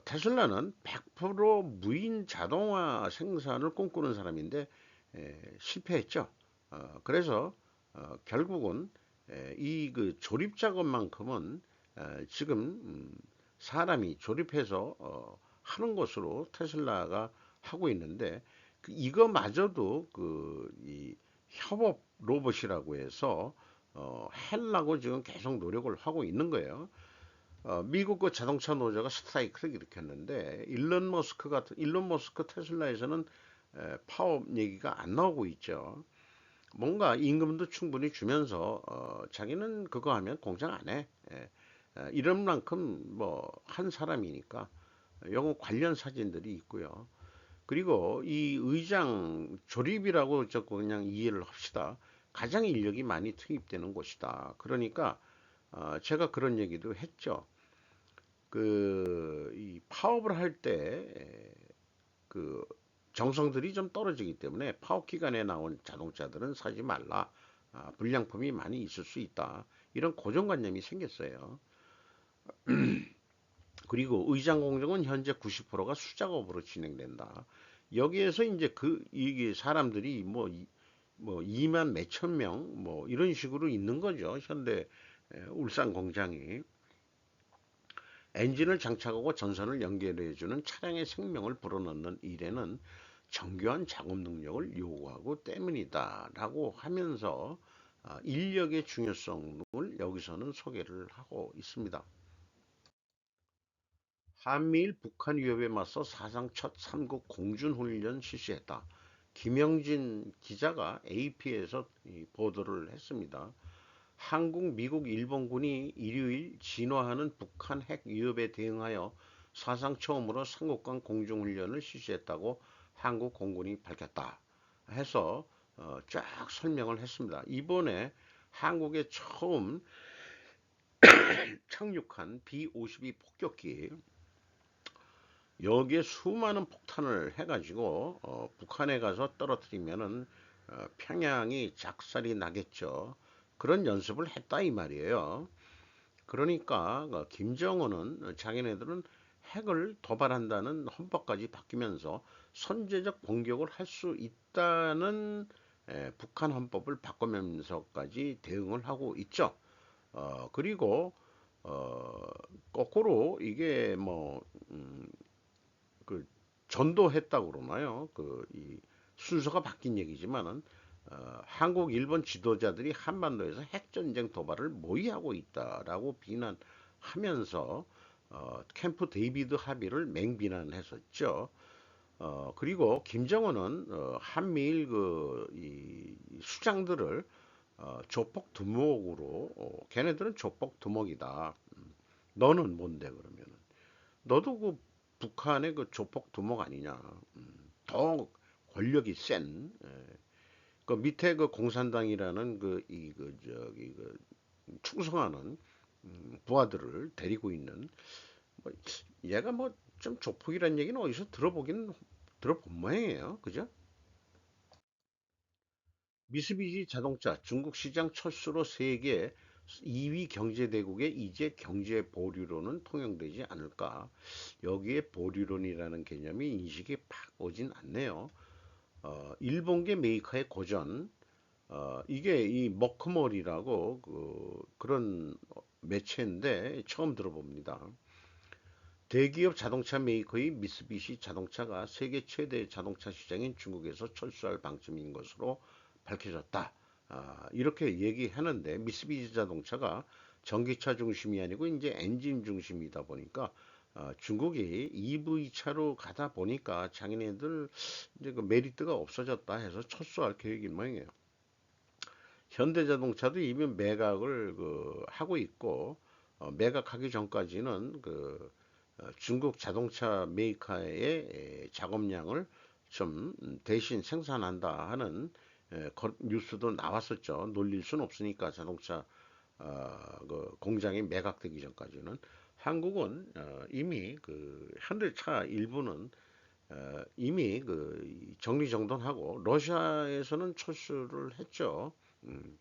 테슬라는 100% 무인 자동화 생산을 꿈꾸는 사람인데 실패했죠. 그래서 결국은 이 그 조립 작업만큼은 지금 사람이 조립해서 하는 것으로 테슬라가 하고 있는데 이거마저도 이 협업 로봇이라고 해서 하려고 지금 계속 노력을 하고 있는 거예요. 미국 그 자동차 노조가 스트라이크를 일으켰는데 일론 머스크 테슬라에서는 파업 얘기가 안 나오고 있죠. 뭔가 임금도 충분히 주면서 자기는 그거 하면 공장 안 해. 이런 만큼 뭐 한 사람이니까 영어 관련 사진들이 있고요. 그리고 이 의장 조립이라고 저 그냥 이해를 합시다. 가장 인력이 많이 투입되는 곳이다. 그러니까 제가 그런 얘기도 했죠. 이 파업을 할 때 그 정성들이 좀 떨어지기 때문에 파업 기간에 나온 자동차들은 사지 말라. 불량품이 많이 있을 수 있다. 이런 고정관념이 생겼어요. 그리고 의장 공정은 현재 90%가 수작업으로 진행된다. 여기에서 이제 이게 사람들이 뭐 2만 몇천 명 뭐 이런 식으로 있는 거죠. 현대 울산 공장이. 엔진을 장착하고 전선을 연결해주는 차량의 생명을 불어넣는 일에는 정교한 작업 능력을 요구하고 때문이다 라고 하면서 인력의 중요성을 여기서는 소개를 하고 있습니다. 한미일 북한 위협에 맞서 사상 첫 3국 공준훈련 실시했다. 김영진 기자가 AP에서 보도를 했습니다. 한국, 미국, 일본군이 일요일 진화하는 북한 핵 위협에 대응하여 사상 처음으로 삼국간 공중훈련을 실시했다고 한국 공군이 밝혔다. 해서 쫙 설명을 했습니다. 이번에 한국에 처음 착륙한 B-52 폭격기 여기에 수많은 폭탄을 해가지고 북한에 가서 떨어뜨리면은 평양이 작살이 나겠죠. 그런 연습을 했다 이 말이에요. 그러니까 김정은은 자기네들은 핵을 도발한다는 헌법까지 바뀌면서 선제적 공격을 할 수 있다는 북한 헌법을 바꾸면서까지 대응을 하고 있죠. 그리고 어, 거꾸로 이게 그 전도했다고 그러나요? 이 순서가 바뀐 얘기지만은 한국, 일본 지도자들이 한반도에서 핵전쟁 도발을 모의하고 있다라고 비난하면서 캠프 데이비드 합의를 맹비난했었죠. 그리고 김정은은 한미일 이 수장들을 조폭 두목으로 걔네들은 조폭 두목이다. 너는 뭔데 그러면은 너도 그 북한의 그 조폭 두목 아니냐. 더 권력이 센 그 밑에 그 공산당이라는 충성하는 부하들을 데리고 있는 뭐 얘가 뭐 좀 조폭이란 얘기는 어디서 들어본 모양이에요. 그죠? 미쓰비시 자동차 중국 시장 철수로 세계 2위 경제대국의 이제 경제 보류로는 통용되지 않을까. 여기에 보류론이라는 개념이 인식이 팍 오진 않네요. 일본계 메이커의 고전, 이게 이 머크몰이라고 그런 매체인데 처음 들어봅니다. 대기업 자동차 메이커인 미쓰비시 자동차가 세계 최대 자동차 시장인 중국에서 철수할 방침인 것으로 밝혀졌다. 이렇게 얘기하는데 미쓰비시 자동차가 전기차 중심이 아니고 이제 엔진 중심이다 보니까 중국이 EV 차로 가다 보니까 자기네들 이제 그 메리트가 없어졌다 해서 철수할 계획인 모양이에요. 현대자동차도 이미 매각을 하고 있고 매각하기 전까지는 중국 자동차 메이커의 작업량을 좀 대신 생산한다 하는 뉴스도 나왔었죠. 놀릴 수는 없으니까 자동차 공장이 매각되기 전까지는 한국은 이미 현대차 일부는 이미 정리정돈하고 러시아에서는 철수를 했죠. 음,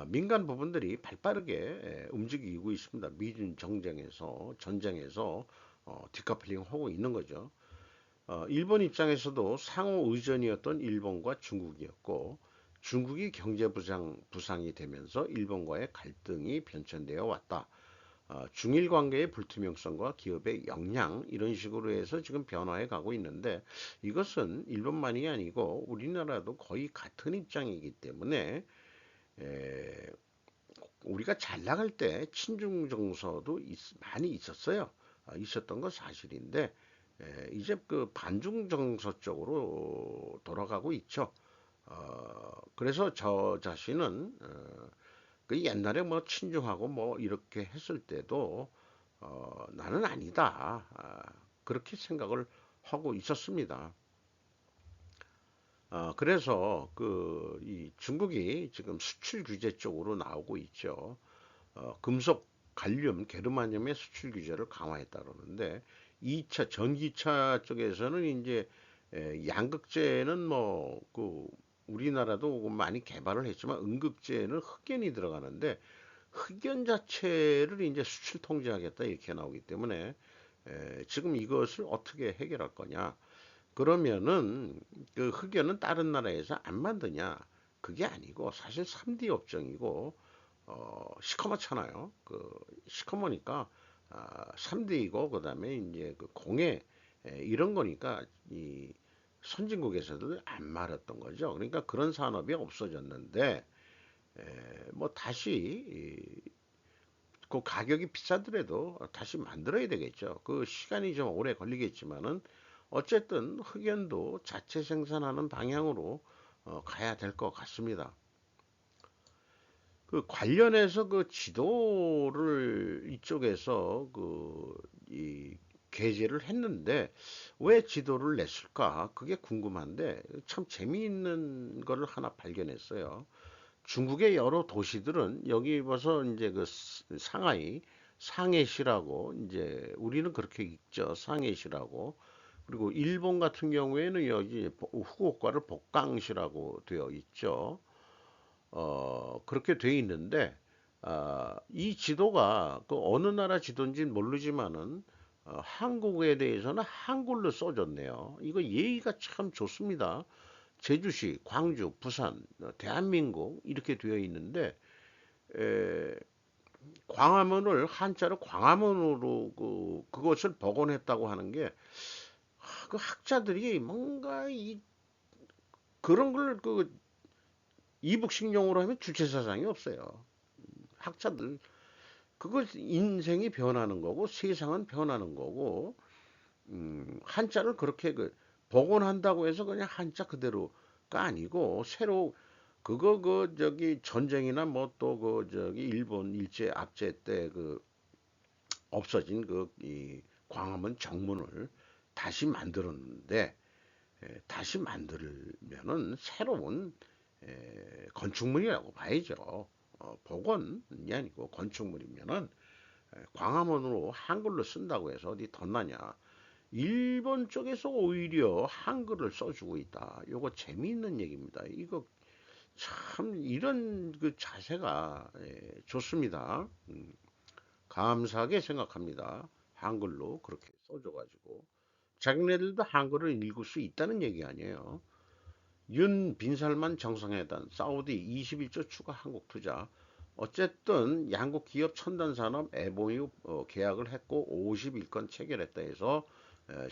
민간 부분들이 발빠르게 움직이고 있습니다. 미중 전쟁에서 디커플링 하고 있는 거죠. 일본 입장에서도 상호 의존이었던 일본과 중국이었고 중국이 부상이 되면서 일본과의 갈등이 변천되어 왔다. 중일 관계의 불투명성과 기업의 역량 이런 식으로 해서 지금 변화해 가고 있는데 이것은 일본만이 아니고 우리나라도 거의 같은 입장이기 때문에 에, 우리가 잘 나갈 때 친중 정서도 많이 있었어요. 있었던 건 사실인데 이제 반중 정서 쪽으로 돌아가고 있죠. 그래서 저 자신은 옛날에 뭐 친중하고 뭐 이렇게 했을 때도 나는 아니다. 그렇게 생각을 하고 있었습니다. 그래서 이 중국이 지금 수출 규제 쪽으로 나오고 있죠. 금속, 갈륨, 게르마늄의 수출 규제를 강화했다 그러는데 2차 전기차 쪽에서는 이제 양극재는 우리나라도 많이 개발을 했지만 음극재는 흑연이 들어가는데 흑연 자체를 이제 수출 통제하겠다 이렇게 나오기 때문에 지금 이것을 어떻게 해결할 거냐? 그러면은 흑연은 다른 나라에서 안 만드냐? 그게 아니고 사실 3D 업종이고 시커멓잖아요. 시커머니까 3D이고 그다음에 이제 공해 이런 거니까 이 선진국에서도 안 말았던 거죠. 그러니까 그런 산업이 없어졌는데 뭐 다시 그 가격이 비싸더라도 다시 만들어야 되겠죠. 그 시간이 좀 오래 걸리겠지만은 어쨌든 흑연도 자체 생산하는 방향으로 가야 될 것 같습니다. 관련해서 지도를 이쪽에서 이 게재를 했는데 왜 지도를 냈을까? 그게 궁금한데 참 재미있는 거를 하나 발견했어요. 중국의 여러 도시들은 여기 봐서 이제 상하이, 상해시라고 이제 우리는 그렇게 읽죠. 상해시라고. 그리고 일본 같은 경우에는 여기 후쿠오카를 복강시라고 되어 있죠. 그렇게 돼 있는데 이 지도가 어느 나라 지도인지는 모르지만은 한국에 대해서는 한글로 써졌네요. 이거 예의가 참 좋습니다. 제주시, 광주, 부산, 대한민국 이렇게 되어 있는데 에, 광화문을 한자로 광화문으로 그것을 복원했다고 하는 게 학자들이 뭔가 그런 걸 이북식용으로 하면 주체사상이 없어요. 학자들 그거 인생이 변하는 거고 세상은 변하는 거고 한자를 그렇게 복원한다고 해서 그냥 한자 그대로가 아니고 새로 그거 저기 전쟁이나 뭐 또 저기 일본 일제 압제 때 없어진 이 광화문 정문을 다시 만들었는데 다시 만들면은 새로운 건축물이라고 봐야죠. 복원이 아니고 건축물이면은 광화문으로 한글로 쓴다고 해서 어디 덧나냐. 일본 쪽에서 오히려 한글을 써주고 있다. 요거 재미있는 얘기입니다. 이거 참 이런 자세가 좋습니다. 감사하게 생각합니다. 한글로 그렇게 써줘가지고 자기네들도 한글을 읽을 수 있다는 얘기 아니에요. 윤 빈살만 정상회담, 사우디 21조 추가 한국 투자. 어쨌든 양국 기업 첨단 산업 MOU 계약을 했고 51건 체결했다 해서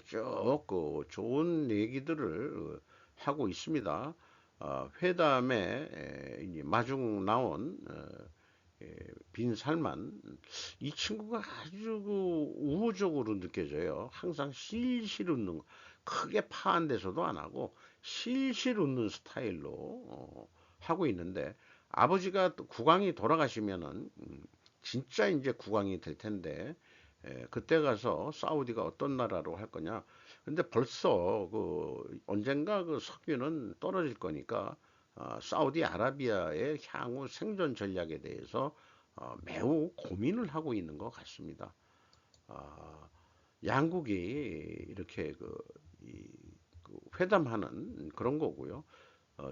쭉그 좋은 얘기들을 하고 있습니다. 회담에 이제 마중 나온 빈살만 이 친구가 아주 그 우호적으로 느껴져요. 항상 실실 웃는 거. 크게 파한데서도 안 하고 실실 웃는 스타일로 하고 있는데 아버지가 또 국왕이 돌아가시면은 진짜 이제 국왕이 될 텐데 그때 가서 사우디가 어떤 나라로 할 거냐. 근데 벌써 그 언젠가 그 석유는 떨어질 거니까 사우디아라비아의 향후 생존 전략에 대해서 매우 고민을 하고 있는 것 같습니다. 아, 양국이 이렇게 그 회담하는 그런 거고요.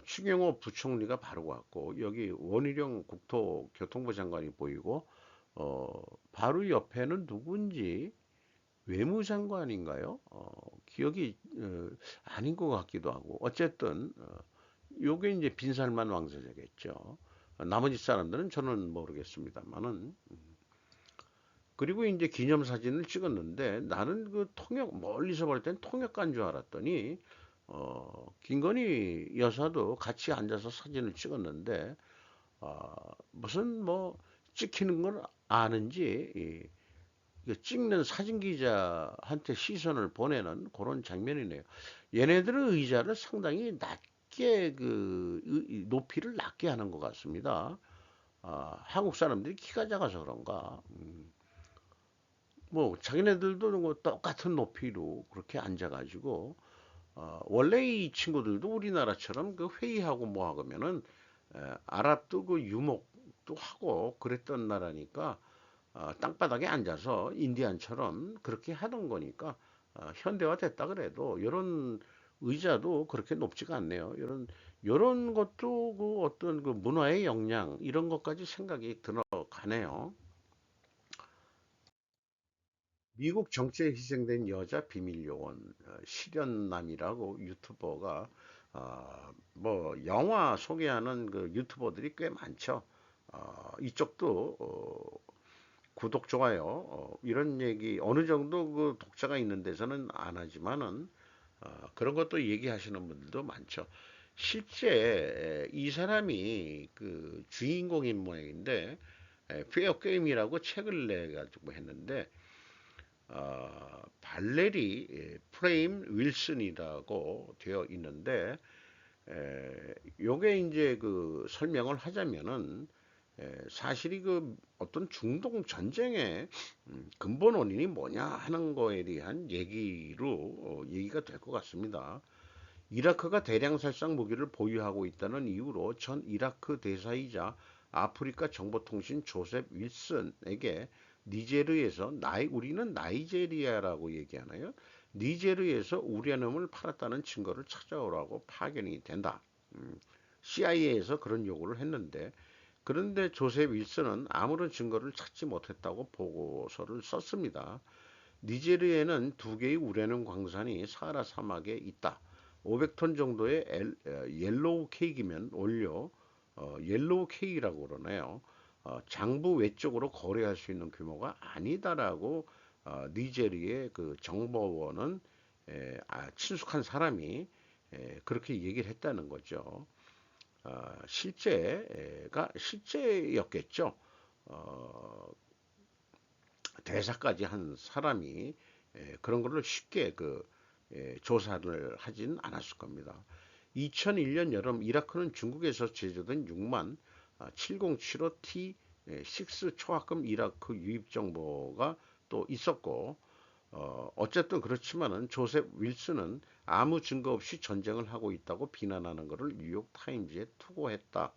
추경호 부총리가 바로 왔고 여기 원희룡 국토교통부 장관이 보이고 바로 옆에는 누군지 외무장관인가요? 기억이 아닌 것 같기도 하고 어쨌든 요게 이제 빈살만 왕세자겠죠. 나머지 사람들은 저는 모르겠습니다만은 그리고 이제 기념사진을 찍었는데 나는 그 통역 멀리서 볼 땐 통역관 줄 알았더니 김건희 여사도 같이 앉아서 사진을 찍었는데 무슨 뭐 찍히는 걸 아는지 찍는 사진 기자한테 시선을 보내는 그런 장면이네요. 얘네들은 의자를 상당히 낮게 높이를 낮게 하는 것 같습니다. 한국 사람들이 키가 작아서 그런가. 뭐 자기네들도 뭐 똑같은 높이로 그렇게 앉아가지고 원래 이 친구들도 우리나라처럼 그 회의하고 뭐 하면은 아랍도 그 유목도 하고 그랬던 나라니까 땅바닥에 앉아서 인디안처럼 그렇게 하던 거니까 현대화 됐다 그래도 이런 의자도 그렇게 높지가 않네요. 이런 것도 그 어떤 그 문화의 역량 이런 것까지 생각이 들어가네요. 미국 정치에 희생된 여자 비밀 요원 실현남이라고 유튜버가 뭐 영화 소개하는 그 유튜버들이 꽤 많죠. 이쪽도 구독 좋아요 이런 얘기 어느 정도 그 독자가 있는 데서는 안 하지만은 그런 것도 얘기하시는 분들도 많죠. 실제 이 사람이 그 주인공인 모양인데 페어 게임이라고 책을 내 가지고 했는데 발레리 프레임 윌슨이라고 되어 있는데 요게 이제 그 설명을 하자면은 사실이 그 어떤 중동 전쟁의 근본 원인이 뭐냐 하는 거에 대한 얘기로 얘기가 될 것 같습니다. 이라크가 대량 살상 무기를 보유하고 있다는 이유로 전 이라크 대사이자 아프리카 정보통신 조셉 윌슨에게 니제르에서 우리는 나이제리아라고 얘기하나요? 니제르에서 우라늄을 팔았다는 증거를 찾아오라고 파견이 된다. CIA에서 그런 요구를 했는데 그런데 조셉 윌슨은 아무런 증거를 찾지 못했다고 보고서를 썼습니다. 니제르에는 두 개의 우라늄 광산이 사하라 사막에 있다. 500톤 정도의 옐로우 케이크면 올려 옐로우 케이크라고 그러네요. 장부 외적으로 거래할 수 있는 규모가 아니다라고 니제리의 그 정보원은 친숙한 사람이 그렇게 얘기를 했다는 거죠. 실제였겠죠. 어, 대사까지 한 사람이 그런 거를 쉽게 조사를 하진 않았을 겁니다. 2001년 여름 이라크는 중국에서 제조된 6만 7075T6 초합금 이라크 유입 정보가 또 있었고 어쨌든 그렇지만은 조셉 윌슨은 아무 증거 없이 전쟁을 하고 있다고 비난하는 것을 뉴욕 타임즈에 투고했다.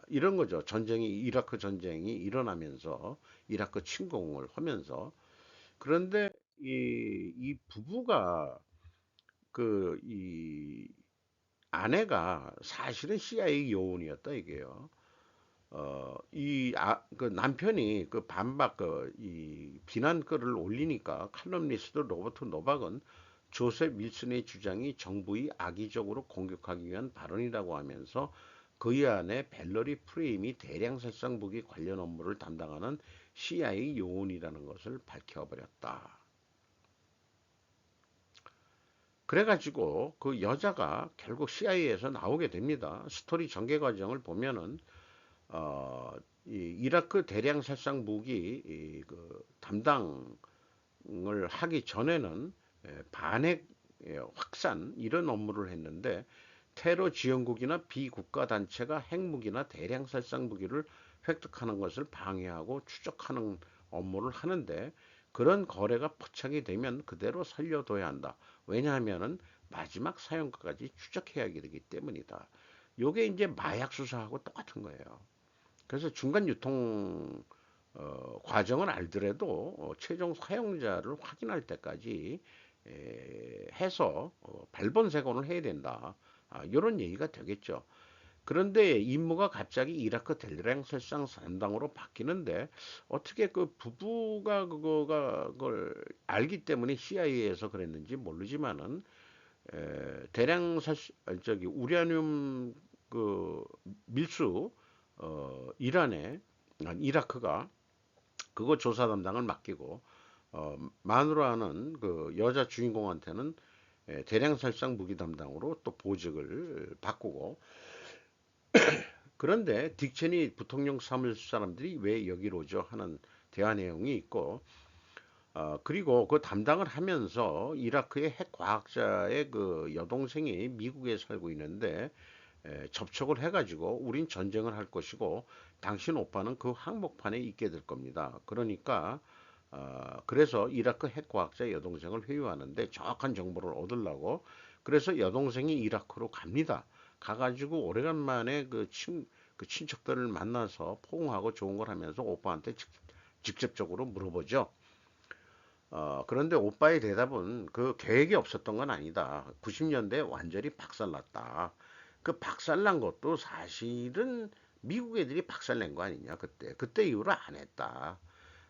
이런 거죠. 이라크 전쟁이 일어나면서 이라크 침공을 하면서 그런데 이 부부가 이 아내가 사실은 CIA 요원이었다 이게요. 그 남편이 그 반박 이 비난글을 올리니까 칼럼니스트 로버트 노박은 조셉 윌슨의 주장이 정부의 악의적으로 공격하기 위한 발언이라고 하면서 그의 안에 벨러리 프레임이 대량 살상 무기 관련 업무를 담당하는 CIA 요원이라는 것을 밝혀버렸다. 그래가지고 그 여자가 결국 CIA에서 나오게 됩니다. 스토리 전개 과정을 보면은 어, 이라크 대량 살상 무기 그 담당을 하기 전에는 반핵 확산 이런 업무를 했는데 테러 지원국이나 비국가 단체가 핵무기나 대량 살상 무기를 획득하는 것을 방해하고 추적하는 업무를 하는데 그런 거래가 포착이 되면 그대로 살려둬야 한다. 왜냐하면은 마지막 사용까지 추적해야 되기 때문이다. 요게 이제 마약 수사하고 똑같은 거예요. 그래서 중간 유통 과정을 알더라도 최종 사용자를 확인할 때까지 해서 발본색원을 해야 된다. 이런 얘기가 되겠죠. 그런데 임무가 갑자기 이라크 델랭설상 산당으로 바뀌는데 어떻게 그 부부가 그걸 알기 때문에 CIA에서 그랬는지 모르지만은 대량 저기 우라늄 그 밀수 이란에 이라크가 그거 조사 담당을 맡기고 마누라는 그 여자 주인공한테는 대량 살상 무기 담당으로 또 보직을 바꾸고 그런데 딕체니 부통령 사무실 사람들이 왜 여기로 오죠 하는 대화 내용이 있고 그리고 그 담당을 하면서 이라크의 핵 과학자의 그 여동생이 미국에 살고 있는데 접촉을 해가지고 우린 전쟁을 할 것이고 당신 오빠는 그 항목판에 있게 될 겁니다. 그러니까 그래서 이라크 핵과학자 여동생을 회유하는데 정확한 정보를 얻으려고 그래서 여동생이 이라크로 갑니다. 가가지고 오래간만에 그 친척들을 만나서 포옹하고 좋은 걸 하면서 오빠한테 직접적으로 물어보죠. 그런데 오빠의 대답은 그 계획이 없었던 건 아니다. 90년대 완전히 박살났다. 그 박살난 것도 사실은 미국 애들이 박살낸 거 아니냐, 그때. 그때 이후로 안 했다.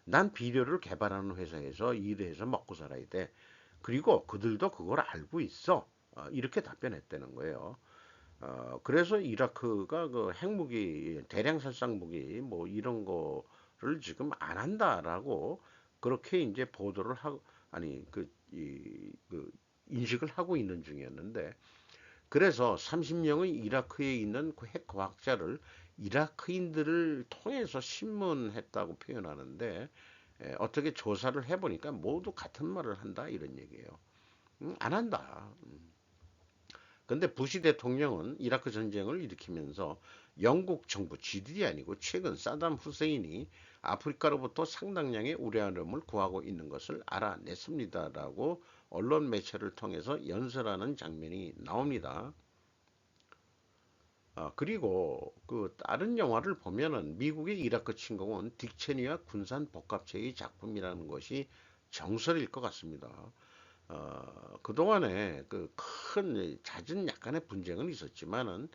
난 비료를 개발하는 회사에서 일해서 먹고 살아야 돼. 그리고 그들도 그걸 알고 있어. 이렇게 답변했다는 거예요. 그래서 이라크가 그 핵무기, 대량 살상 무기 뭐 이런 거를 지금 안 한다라고 그렇게 이제 보도를 하고 아니 그 인식을 하고 있는 중이었는데 그래서 30명의 이라크에 있는 그 핵과학자를 이라크인들을 통해서 신문했다고 표현하는데 어떻게 조사를 해보니까 모두 같은 말을 한다 이런 얘기예요. 안 한다. 근데 부시 대통령은 이라크 전쟁을 일으키면서 영국 정부 지들이 아니고 최근 사담 후세인이 아프리카로부터 상당량의 우라늄을 구하고 있는 것을 알아냈습니다라고 언론 매체를 통해서 연설하는 장면이 나옵니다. 그리고 그 다른 영화를 보면은 미국의 이라크 침공은 딕 체니와 군산 복합체의 작품이라는 것이 정설일 것 같습니다. 그동안에 그 큰 잦은 약간의 분쟁은 있었지만은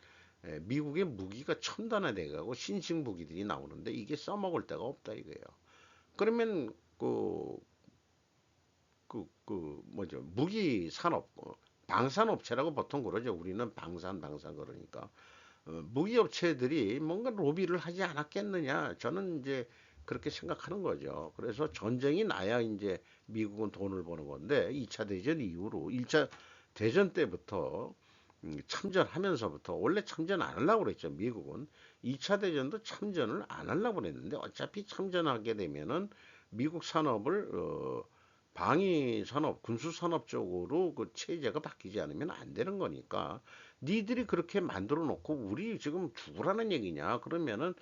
미국의 무기가 첨단화돼 가고 신식 무기들이 나오는데 이게 써먹을 데가 없다 이거예요. 그러면 뭐죠 무기 산업 방산업체라고 보통 그러죠. 우리는 방산 그러니까 무기 업체들이 뭔가 로비를 하지 않았겠느냐. 저는 이제 그렇게 생각하는 거죠. 그래서 전쟁이 나야 이제 미국은 돈을 버는 건데 2차 대전 이후로 1차 대전 때부터 참전하면서부터 원래 참전 안 하려고 그랬죠. 미국은 2차 대전도 참전을 안 하려고 그랬는데 어차피 참전하게 되면은 미국 산업을 방위 산업, 군수 산업 쪽으로 그 체제가 바뀌지 않으면 안 되는 거니까 니들이 그렇게 만들어 놓고 우리 지금 죽으라는 얘기냐? 그러면은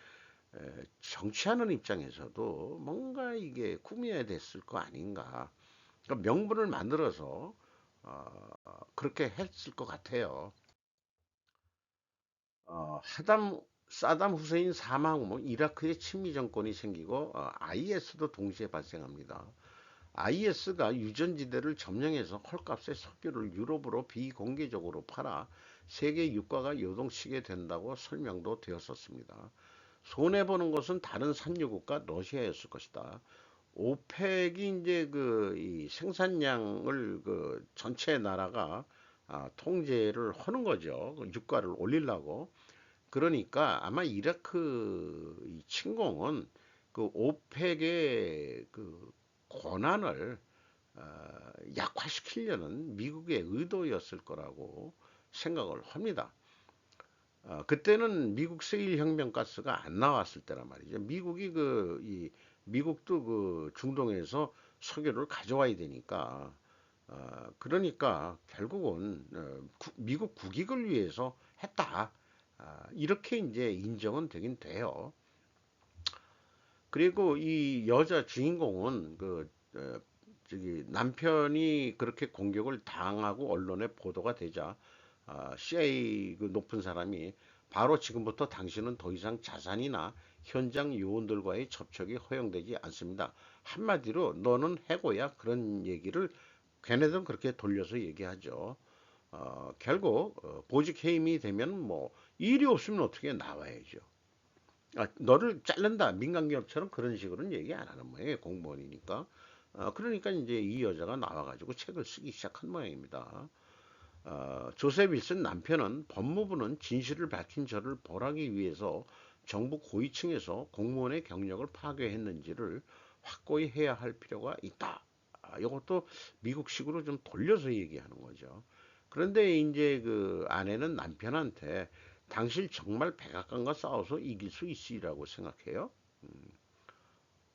정치하는 입장에서도 뭔가 이게 꾸며야 됐을 거 아닌가? 그러니까 명분을 만들어서 그렇게 했을 것 같아요. 사담 후세인 사망 후 이라크에 친미 정권이 생기고 IS도 동시에 발생합니다. IS가 유전지대를 점령해서 헐값에 석유를 유럽으로 비공개적으로 팔아 세계 유가가 요동치게 된다고 설명도 되었었습니다. 손해보는 것은 다른 산유국가 러시아였을 것이다. 오펙이 이제 그 이 생산량을 그 전체 나라가 통제를 하는 거죠. 그 유가를 올리려고. 그러니까 아마 이라크 이 침공은 그 오펙의 그 권한을 약화시키려는 미국의 의도였을 거라고 생각을 합니다. 그때는 미국 세일 혁명 가스가 안 나왔을 때란 말이죠. 미국도 그 중동에서 석유를 가져와야 되니까 그러니까 결국은 미국 국익을 위해서 했다. 이렇게 이제 인정은 되긴 돼요. 그리고 이 여자 주인공은 저기 남편이 그렇게 공격을 당하고 언론에 보도가 되자 CIA 그 높은 사람이 바로 지금부터 당신은 더 이상 자산이나 현장 요원들과의 접촉이 허용되지 않습니다. 한마디로 너는 해고야 그런 얘기를 걔네들은 그렇게 돌려서 얘기하죠. 결국 보직 해임이 되면 뭐 일이 없으면 어떻게 나와야죠. 너를 자른다 민간기업처럼 그런 식으로는 얘기 안 하는 모양이에요. 공무원이니까. 그러니까 이제 이 여자가 나와가지고 책을 쓰기 시작한 모양입니다. 조셉 윌슨 남편은 법무부는 진실을 밝힌 저를 벌하기 위해서 정부 고위층에서 공무원의 경력을 파괴했는지를 확고히 해야 할 필요가 있다. 이것도 미국식으로 좀 돌려서 얘기하는 거죠. 그런데 이제 그 아내는 남편한테 당신 정말 백악관과 싸워서 이길 수 있으리라고 생각해요?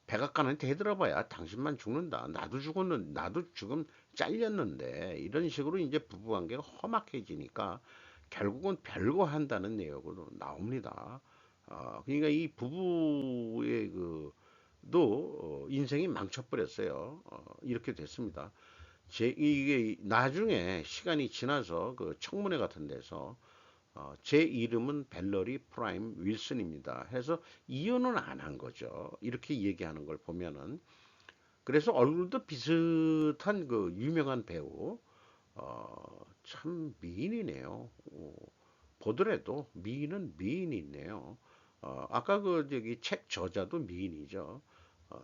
백악관한테 해들어봐야 당신만 죽는다. 나도 죽음 잘렸는데 이런 식으로 이제 부부관계가 험악해지니까 결국은 별거 한다는 내용으로 나옵니다. 그러니까 이 부부의 도 인생이 망쳐버렸어요. 이렇게 됐습니다. 이게 나중에 시간이 지나서 그 청문회 같은 데서 제 이름은 벨러리 프라임 윌슨입니다. 해서 이혼은 안 한 거죠. 이렇게 얘기하는 걸 보면은 그래서 얼굴도 비슷한 그 유명한 배우 참 미인이네요. 보더라도 미인은 미인이네요. 아까 그 저기 책 저자도 미인이죠. 어,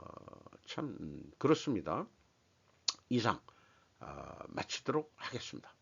참 그렇습니다. 이상 마치도록 하겠습니다.